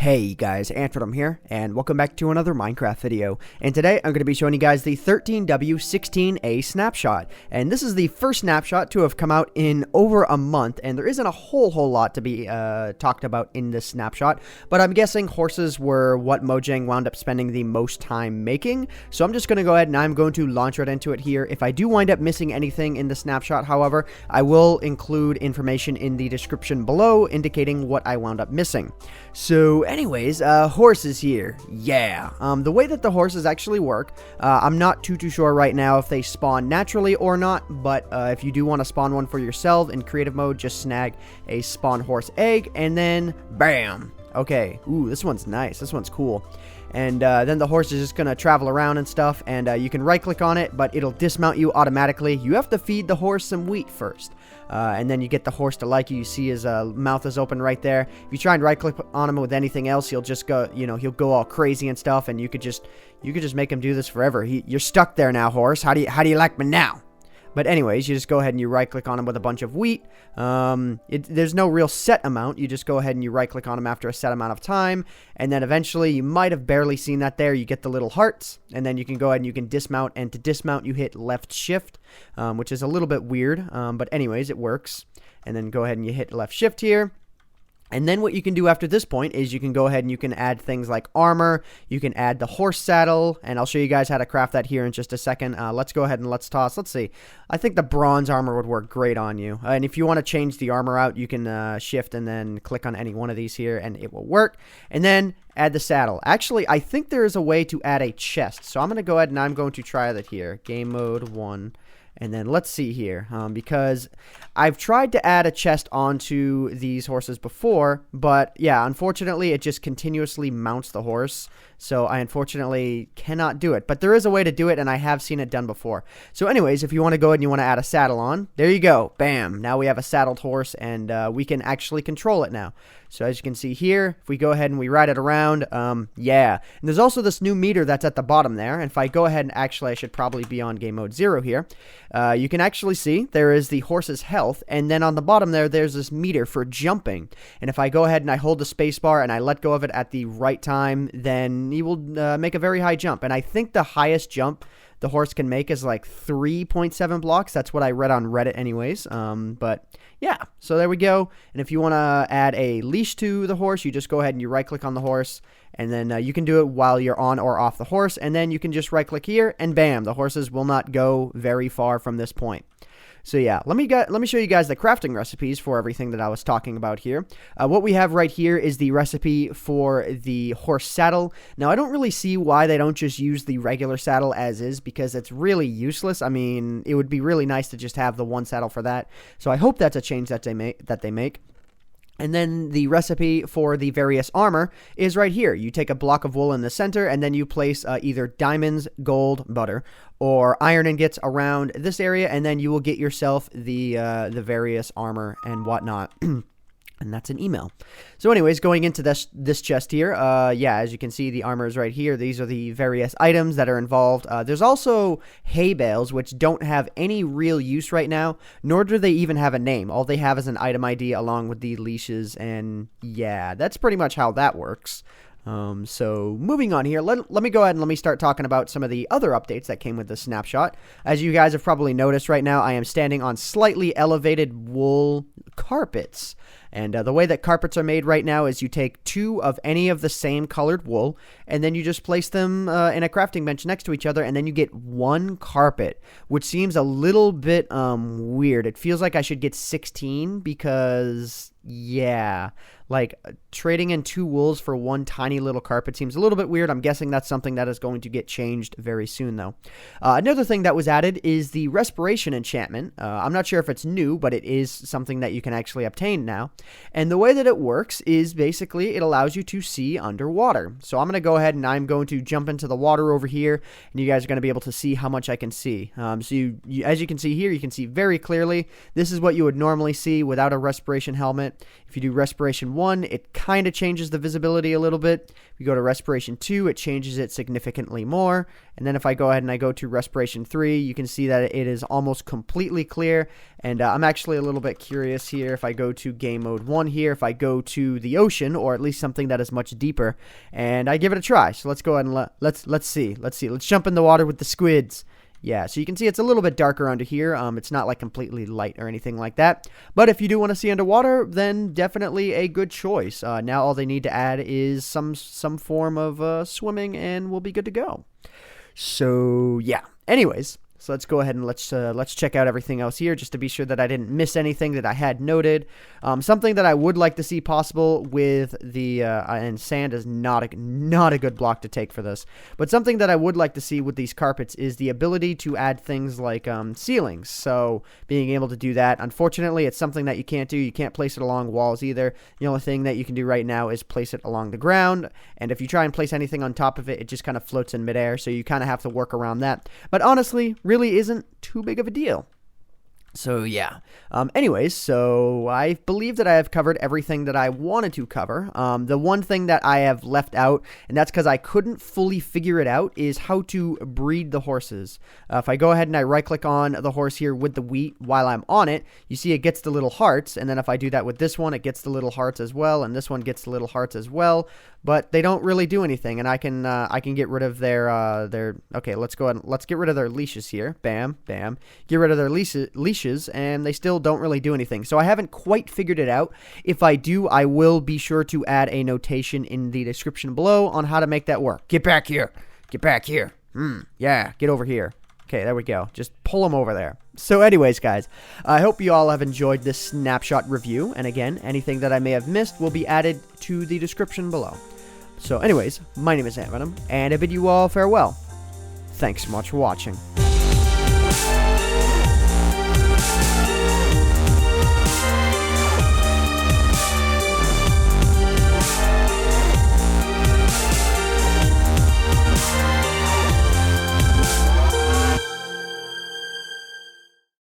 Hey guys, AntVenom here, and welcome back to another Minecraft video. And today I'm going to be showing you guys the 13W16A snapshot. And this is the first snapshot to have come out in over a month, and there isn't a whole lot to be talked about in this snapshot. But I'm guessing horses were what Mojang wound up spending the most time making. So I'm just going to go ahead and I'm going to launch right into it here. If I do wind up missing anything in the snapshot, however, I will include information in the description below indicating what I wound up missing. So anyways, horses here. Yeah. The way that the horses actually work, I'm not too sure right now if they spawn naturally or not, but if you do want to spawn one for yourself in creative mode, just snag a spawn horse egg and then bam. Okay. Ooh, this one's nice. This one's cool. And then the horse is just going to travel around and stuff, and you can right click on it, but it'll dismount you automatically. You have to feed the horse some wheat first. And then you get the horse to like you. You see his mouth is open right there. If you try and right click on him with anything else, he'll just go, he'll go all crazy and stuff, and you could just make him do this forever. You're stuck there now, horse. How do you like me now? But anyways, you just go ahead and you right-click on them with a bunch of wheat. There's no real set amount. You just go ahead and you right-click on them after a set amount of time. And then eventually, you might have barely seen that there. You get the little hearts. And then you can go ahead and you can dismount. And to dismount, you hit left shift, which is a little bit weird. But anyways, it works. And then go ahead and you hit left shift here. And then what you can do after this point is you can go ahead and you can add things like armor. You can add the horse saddle, and I'll show you guys how to craft that here in just a second. Let's go ahead and let's toss. Let's see. I think the bronze armor would work great on you. And if you want to change the armor out, you can shift and then click on any one of these here, and it will work. And then add the saddle. Actually, I think there is a way to add a chest. So I'm going to go ahead and I'm going to try that here. Game mode 1. And then let's see here, because I've tried to add a chest onto these horses before, but yeah, unfortunately, it just continuously mounts the horse. So I unfortunately cannot do it, but there is a way to do it, and I have seen it done before. So anyways, if you want to go ahead and you want to add a saddle on, there you go. Bam. Now we have a saddled horse, and we can actually control it now. So as you can see here, if we go ahead and we ride it around, yeah. And there's also this new meter that's at the bottom there. And if I go ahead and actually, I should probably be on game mode 0 here. You can actually see there is the horse's health. And then on the bottom there, there's this meter for jumping. And if I go ahead and I hold the space bar and I let go of it at the right time, then you will make a very high jump. And I think the highest jump the horse can make is like 3.7 blocks. That's what I read on Reddit anyways. But yeah, so there we go. And if you want to add a leash to the horse, you just go ahead and you right click on the horse, and then you can do it while you're on or off the horse. And then you can just right click here and bam, the horses will not go very far from this point. So yeah, let me show you guys the crafting recipes for everything that I was talking about here. What we have right here is the recipe for the horse saddle. Now, I don't really see why they don't just use the regular saddle as is, because it's really useless. I mean, it would be really nice to just have the one saddle for that. So I hope that's a change that they make. And then the recipe for the various armor is right here. You take a block of wool in the center, and then you place either diamonds, gold, butter, or iron ingots around this area, and then you will get yourself the various armor and whatnot. And that's an email. So anyways, going into this chest here, yeah, as you can see, the armor is right here. These are the various items that are involved. There's also hay bales, which don't have any real use right now, nor do they even have a name. All they have is an item ID along with the leashes, and yeah, that's pretty much how that works. So moving on here, let me go ahead and let me start talking about some of the other updates that came with the snapshot. As you guys have probably noticed right now, I am standing on slightly elevated wool carpets. And the way that carpets are made right now is you take 2 of any of the same colored wool, and then you just place them in a crafting bench next to each other, and then you get 1 carpet, which seems a little bit weird. It feels like I should get 16 because, yeah, like trading in 2 wools for 1 tiny little carpet seems a little bit weird. I'm guessing that's something that is going to get changed very soon, though. Another thing that was added is the Spiration and Chapman. I'm not sure if it's new, but it is something that you can actually obtain now. And the way that it works is basically it allows you to see underwater. So I'm going to go ahead and I'm going to jump into the water over here, and you guys are going to be able to see how much I can see. So you, as you can see here, you can see very clearly. This is what you would normally see without a respiration helmet. If you do Respiration 1, it kind of changes the visibility a little bit. If you go to Respiration 2, it changes it significantly more. And then if I go ahead and I go to respiration 3, you can see that it is almost completely clear. And I'm actually a little bit curious here. If I go to game mode 1 here, if I go to the ocean, or at least something that is much deeper, and I give it a try. So let's go ahead and let's see. Let's jump in the water with the squids. Yeah, so you can see it's a little bit darker under here. It's not like completely light or anything like that. But if you do want to see underwater, then definitely a good choice. Now all they need to add is some form of swimming, and we'll be good to go. So yeah. Anyways, so let's go ahead and let's check out everything else here, just to be sure that I didn't miss anything that I had noted. Something that I would like to see possible with the and sand is not a good block to take for this, but something that I would like to see with these carpets is the ability to add things like ceilings. So being able to do that, unfortunately, it's something that you can't do. You can't place it along walls either. The only thing that you can do right now is place it along the ground, and if you try and place anything on top of it, it just kind of floats in midair. So you kind of have to work around that. But honestly, really isn't too big of a deal. So yeah. Anyways, so I believe that I have covered everything that I wanted to cover. The one thing that I have left out, and that's because I couldn't fully figure it out, is how to breed the horses. If I go ahead and I right click on the horse here with the wheat while I'm on it, you see it gets the little hearts, and then if I do that with this one, it gets the little hearts as well, and this one gets the little hearts as well. But they don't really do anything, and I can get rid of their okay, let's go ahead and let's get rid of their leashes here. Bam, bam. Get rid of their leashes, and they still don't really do anything. So I haven't quite figured it out. If I do, I will be sure to add a notation in the description below on how to make that work. Get back here. Get back here. Yeah, get over here. Okay, there we go. Just pull them over there. So anyways, guys, I hope you all have enjoyed this snapshot review. And again, anything that I may have missed will be added to the description below. So anyways, my name is AntVenom, and I bid you all farewell. Thanks so much for watching.